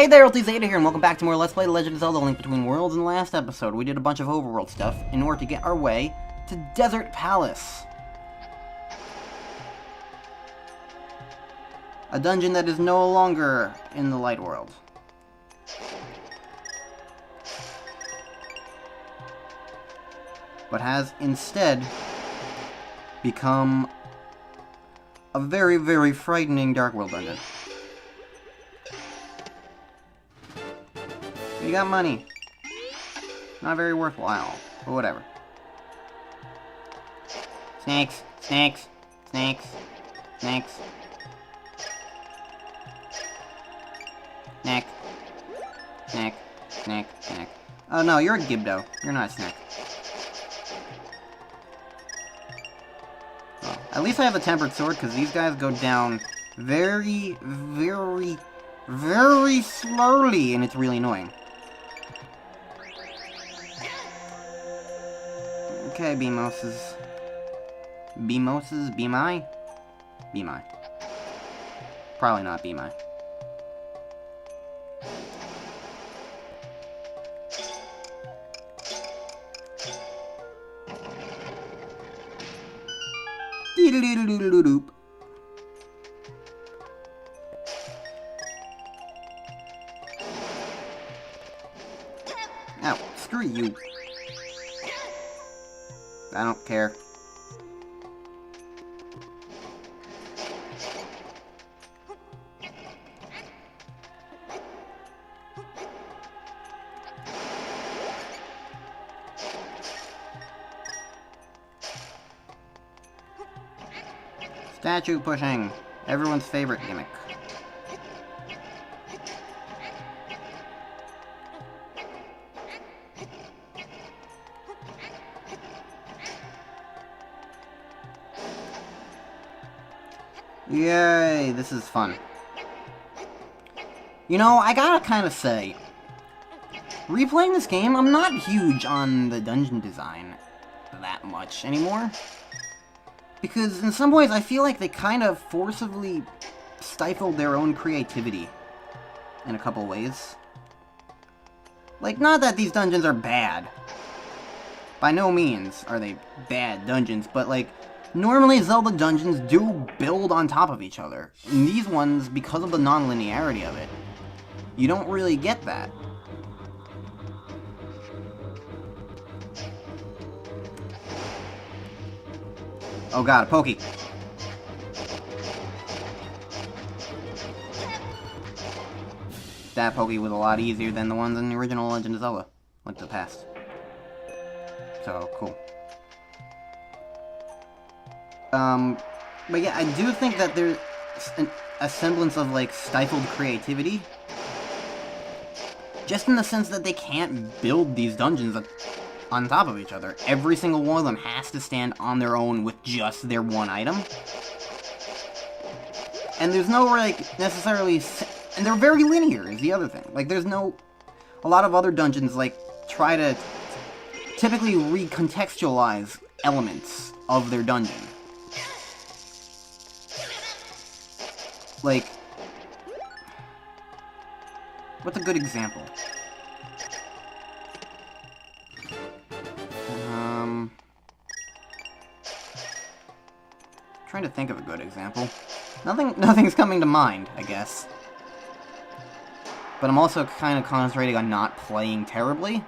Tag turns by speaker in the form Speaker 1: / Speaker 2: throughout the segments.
Speaker 1: Hey there, Ultizeta here, and welcome back to more Let's Play The Legend of Zelda: Link Between Worlds. In the last episode, we did a bunch of overworld stuff in order to get our way to Desert Palace. A dungeon that is no longer in the Light World. But has instead become a very, very frightening Dark World dungeon. You got money. Not very worthwhile, but whatever. Snakes, snakes, snakes, snakes. Snack. Snack, snack, snack. Oh no, you're a Gibdo. You're not a snack. Well, at least I have a tempered sword, because these guys go down very, very, very slowly, and it's really annoying. Okay, Beamoses. Beamoses? Beami? Beami. Probably not Beami. Dee-doo-doo-doo-doo-doo-doop. Ow, screw you. I don't care. Statue pushing. Everyone's favorite gimmick. Yay, this is fun. You know, I gotta kinda say, replaying this game, I'm not huge on the dungeon design that much anymore. Because in some ways, I feel like they kind of forcibly stifled their own creativity in a couple ways. Like, not that these dungeons are bad. By no means are they bad dungeons, but like, normally Zelda dungeons do build on top of each other. In these ones, because of the non-linearity of it, you don't really get that. Oh god, a Pokey. That Pokey was a lot easier than the ones in the original Legend of Zelda: Link to the Past. So, cool. But yeah, I do think that there's a semblance of, like, stifled creativity. Just in the sense that they can't build these dungeons on top of each other. Every single one of them has to stand on their own with just their one item. And there's no, like, necessarily... And they're very linear, is the other thing. Like, there's no... A lot of other dungeons, like, try to typically recontextualize elements of their dungeon. Like... What's a good example? Trying to think of a good example. Nothing's coming to mind, I guess. But I'm also kind of concentrating on not playing terribly.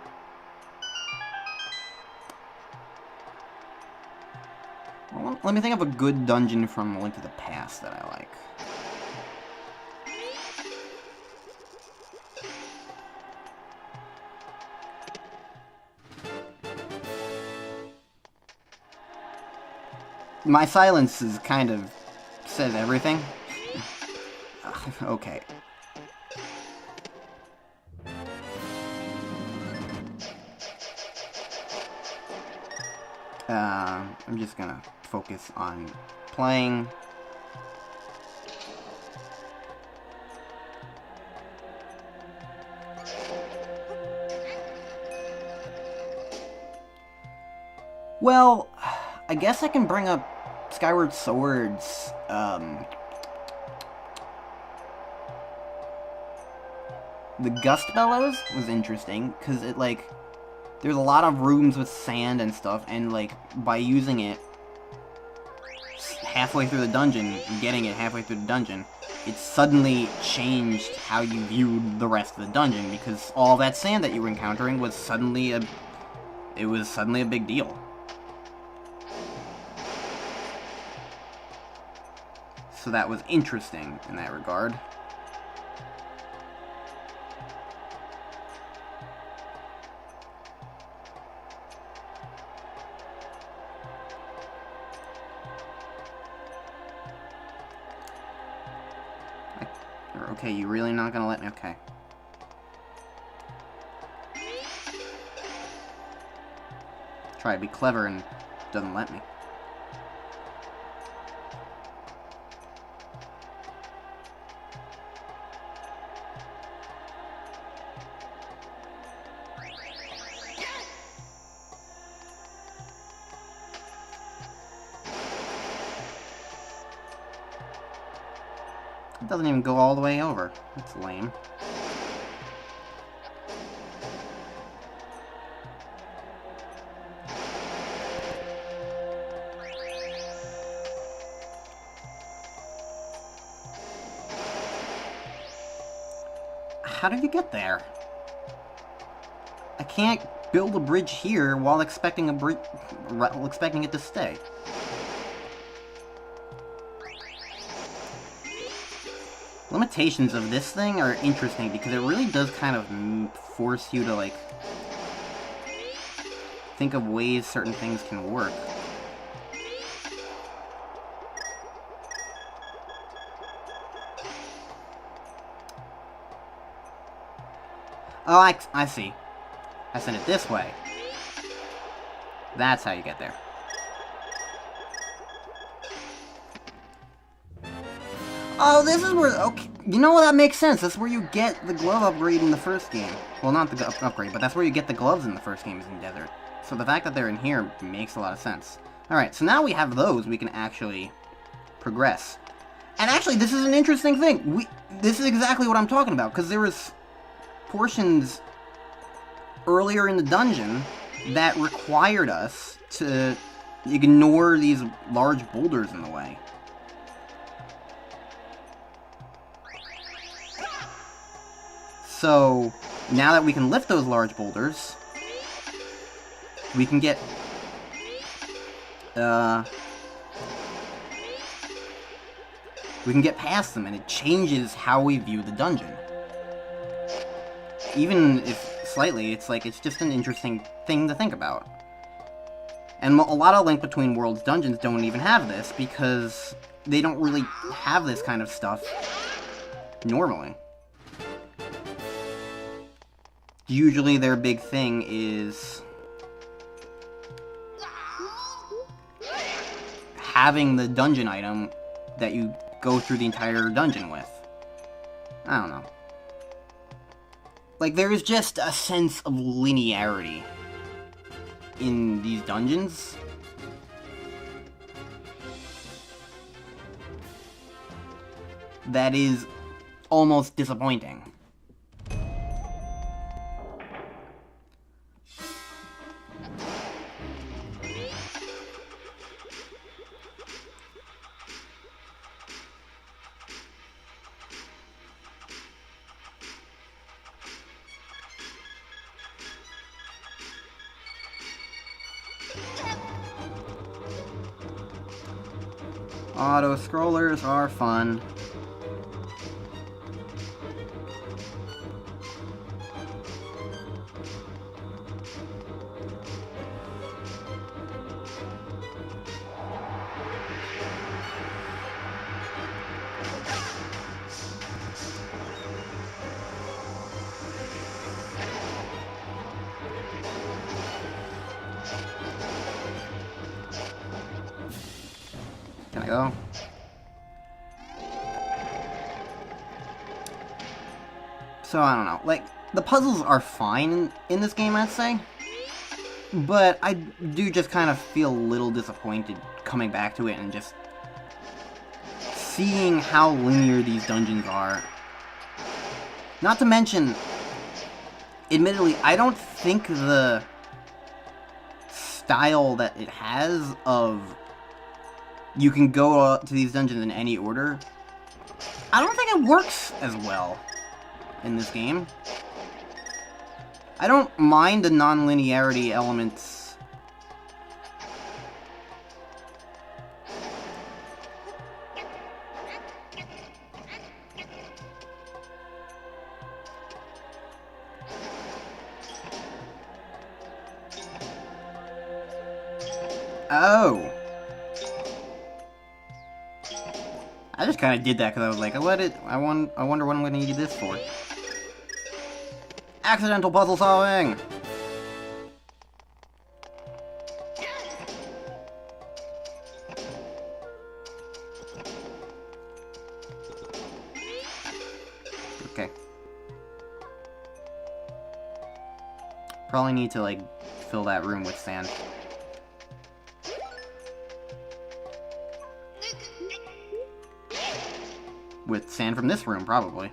Speaker 1: Well, let me think of a good dungeon from Link to the Past that I like. My silence is kind of says everything. Okay. I'm just gonna focus on playing. Well, I guess I can bring up Skyward Sword's, the gust bellows was interesting, because it, like, there's a lot of rooms with sand and stuff, and, like, by using it halfway through the dungeon, and getting it halfway through the dungeon, it suddenly changed how you viewed the rest of the dungeon, because all that sand that you were encountering was suddenly a big deal. So that was interesting in that regard. Okay, you really not gonna let me? Okay. Try to be clever and doesn't let me. It doesn't even go all the way over. That's lame. How did you get there? I can't build a bridge here while expecting it to stay. Limitations of this thing are interesting because it really does kind of force you to, like, think of ways certain things can work. Oh, I see. I sent it this way. That's how you get there. Oh, this is where... Okay, you know what? That makes sense. That's where you get the glove upgrade in the first game. Well, not the upgrade, but that's where you get the gloves in the first game, is in Desert. So the fact that they're in here makes a lot of sense. Alright, so now we have those, we can actually progress. And actually, this is an interesting thing. This is exactly what I'm talking about, because there was portions earlier in the dungeon that required us to ignore these large boulders in the way. So, now that we can lift those large boulders, we can get, past them, and it changes how we view the dungeon. Even if slightly, it's like, it's just an interesting thing to think about. And a lot of Link Between Worlds dungeons don't even have this, because they don't really have this kind of stuff normally. Usually their big thing is having the dungeon item that you go through the entire dungeon with. I don't know. Like, there is just a sense of linearity in these dungeons that is almost disappointing. Auto-scrollers are fun. Can I go? So, I don't know. Like, the puzzles are fine in this game, I'd say. But I do just kind of feel a little disappointed coming back to it and just seeing how linear these dungeons are. Not to mention admittedly, I don't think the style that it has of you can go to these dungeons in any order, I don't think it works as well in this game. I don't mind the non-linearity elements. Oh. I just kind of did that because I was like, I wonder what I'm going to need this for. Accidental puzzle solving! Okay. Probably need to, like, fill that room with sand. With sand from this room, probably.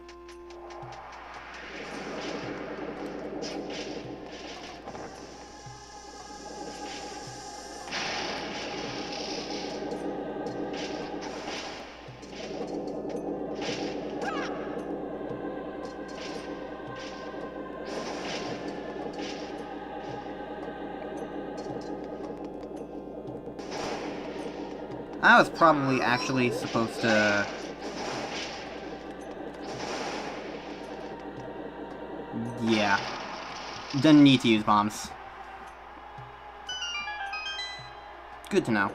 Speaker 1: I was probably actually supposed to... Yeah. Didn't need to use bombs. Good to know.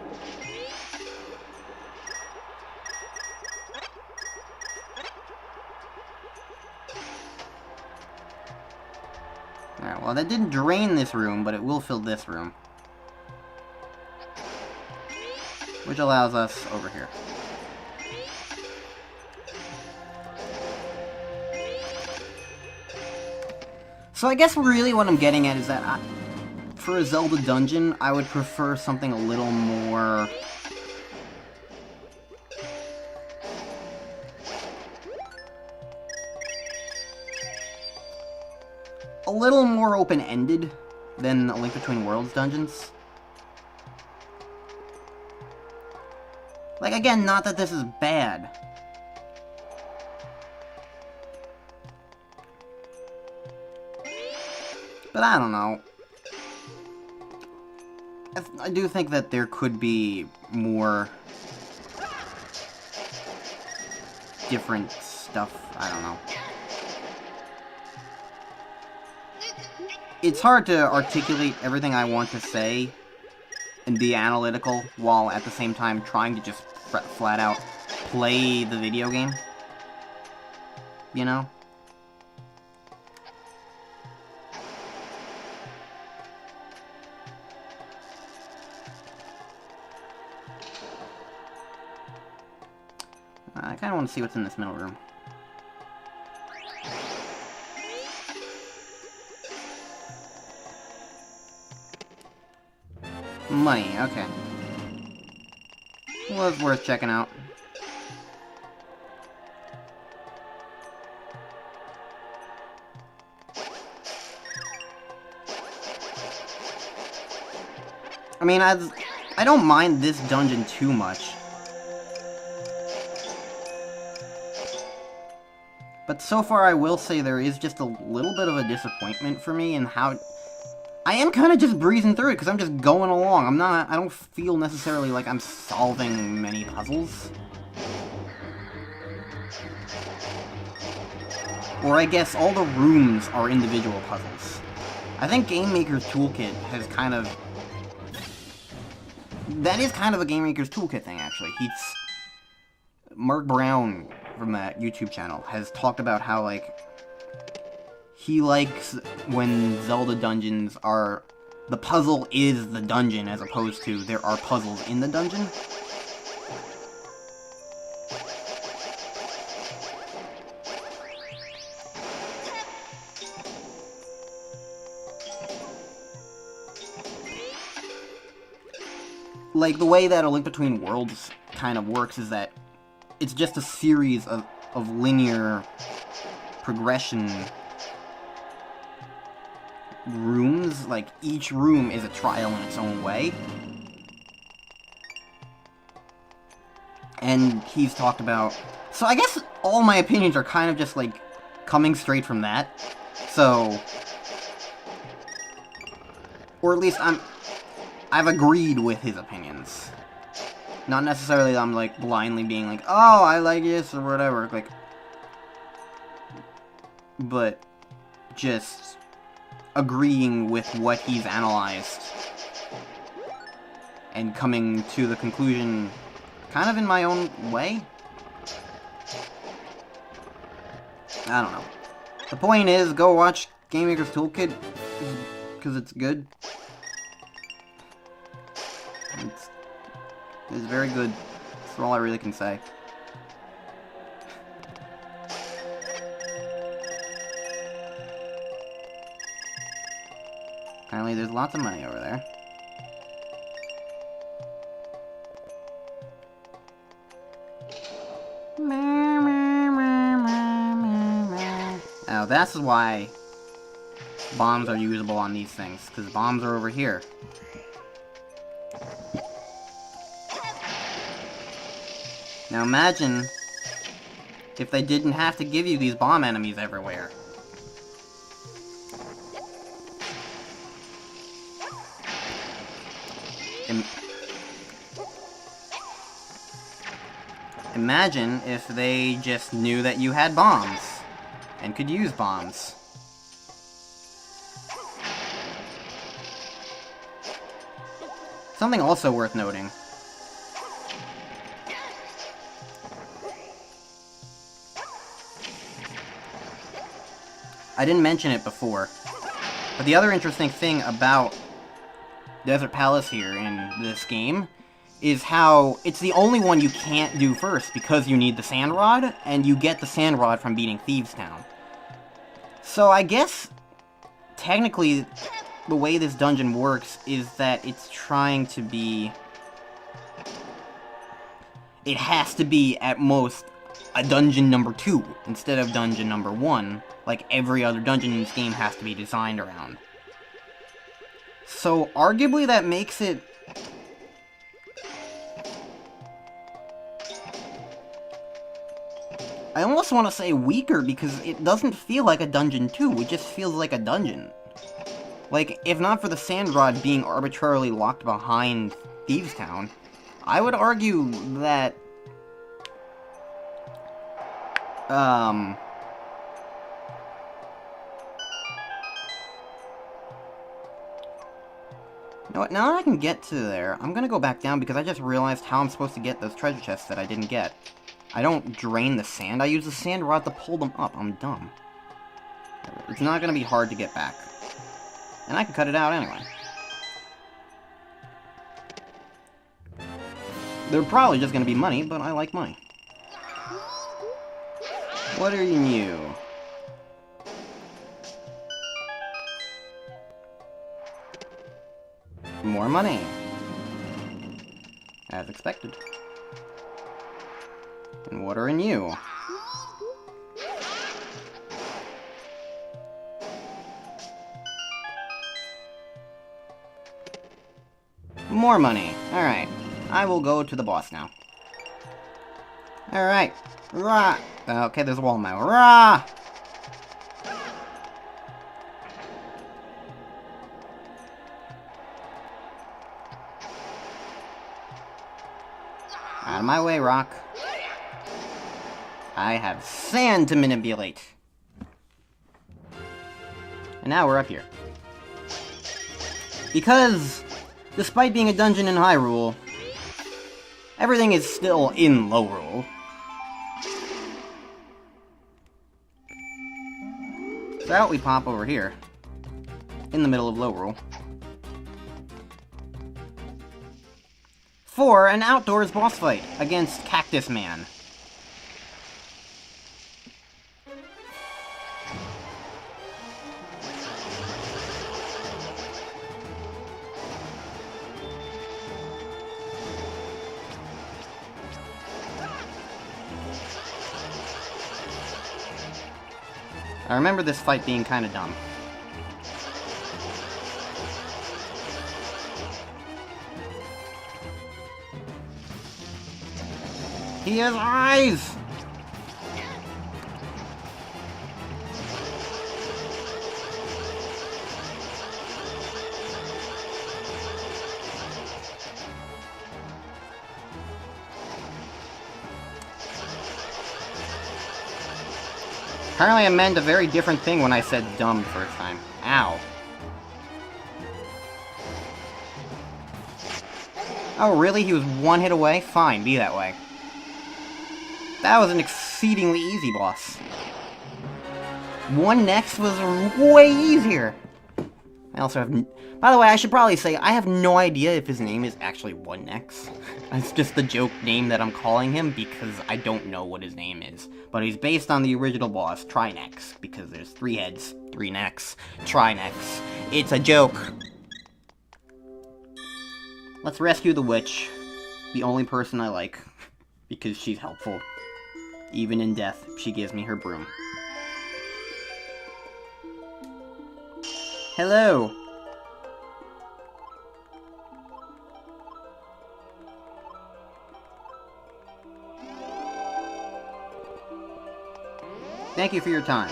Speaker 1: Alright, well that didn't drain this room, but it will fill this room. Which allows us over here. So I guess really what I'm getting at is that for a Zelda dungeon, I would prefer something a little more... a little more open-ended than A Link Between Worlds dungeons. Like, again, not that this is bad. But I don't know. I do think that there could be more different stuff. I don't know. It's hard to articulate everything I want to say and be analytical while at the same time trying to just flat out play the video game. You know? I kind of want to see what's in this middle room. Money, okay. Well, it's worth checking out. I mean, I don't mind this dungeon too much. But so far, I will say there is just a little bit of a disappointment for me in how... I am kind of just breezing through it, because I'm just going along. I don't feel necessarily like I'm solving many puzzles. Or I guess all the rooms are individual puzzles. I think Game Maker's Toolkit has kind of... That is kind of a Game Maker's Toolkit thing, actually. Mark Brown from that YouTube channel has talked about how, like, he likes when Zelda dungeons are... the puzzle is the dungeon as opposed to there are puzzles in the dungeon. Like, the way that A Link Between Worlds kind of works is that it's just a series of linear progression rooms, like, each room is a trial in its own way. And he's talked about... So I guess all my opinions are kind of just, like, coming straight from that. So... Or at least I've agreed with his opinions. Not necessarily that I'm, like, blindly being like, oh, I like this, or whatever, like... But just agreeing with what he's analyzed. And coming to the conclusion kind of in my own way. I don't know. The point is, go watch Game Maker's Toolkit, because it's good. It's very good. That's all I really can say. Apparently there's lots of money over there. Now that's why bombs are usable on these things, because bombs are over here. Now imagine if they didn't have to give you these bomb enemies everywhere. Imagine if they just knew that you had bombs and could use bombs. Something also worth noting. I didn't mention it before, but the other interesting thing about Desert Palace here in this game is how it's the only one you can't do first because you need the Sand Rod, and you get the Sand Rod from beating Thieves Town. So I guess, technically, the way this dungeon works is that it's trying to be... It has to be, at most, a dungeon number 2 instead of dungeon number 1, like every other dungeon in this game has to be designed around. So, arguably that makes it... I almost want to say weaker, because it doesn't feel like a dungeon 2, it just feels like a dungeon. Like, if not for the Sand Rod being arbitrarily locked behind Thieves Town, I would argue that... You know what, now that I can get to there, I'm gonna go back down because I just realized how I'm supposed to get those treasure chests that I didn't get. I don't drain the sand, I use the Sand Rod to pull them up. I'm dumb. It's not gonna be hard to get back. And I can cut it out anyway. They're probably just gonna be money, but I like money. What are you new? More money. As expected. And what are you? More money. Alright. I will go to the boss now. Alright. Rah! Okay, there's a wall now. Rah! Out of my way, rock. I have sand to manipulate. And now we're up here. Because, despite being a dungeon in Hyrule, everything is still in Lowrule. So out we pop over here, in the middle of Lowrule, for an outdoors boss fight against Cactus Man. I remember this fight being kinda dumb. He has eyes! Apparently I meant a very different thing when I said dumb the first time. Ow. Oh, really? He was one hit away? Fine, be that way. That was an exceedingly easy boss. One next was way easier. I also have... By the way, I should probably say, I have no idea if his name is actually One Next. It's just the joke name that I'm calling him because I don't know what his name is. But he's based on the original boss, Trinex, because there's 3 heads, 3 necks, Trinex. It's a joke. Let's rescue the witch. The only person I like. Because she's helpful. Even in death, she gives me her broom. Hello! Thank you for your time.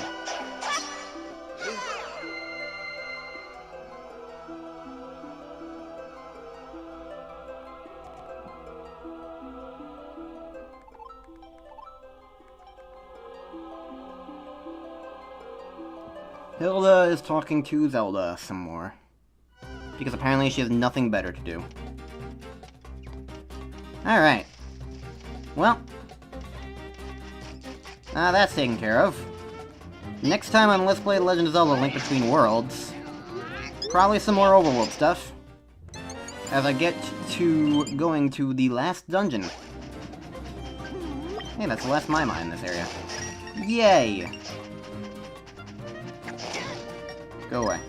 Speaker 1: Hilda is talking to Zelda some more. Because apparently she has nothing better to do. Alright. Well. That's taken care of. Next time on Let's Play Legend of Zelda Link Between Worlds, probably some more overworld stuff, as I get to going to the last dungeon. Hey, that's the last Maimai in this area. Yay! Go away.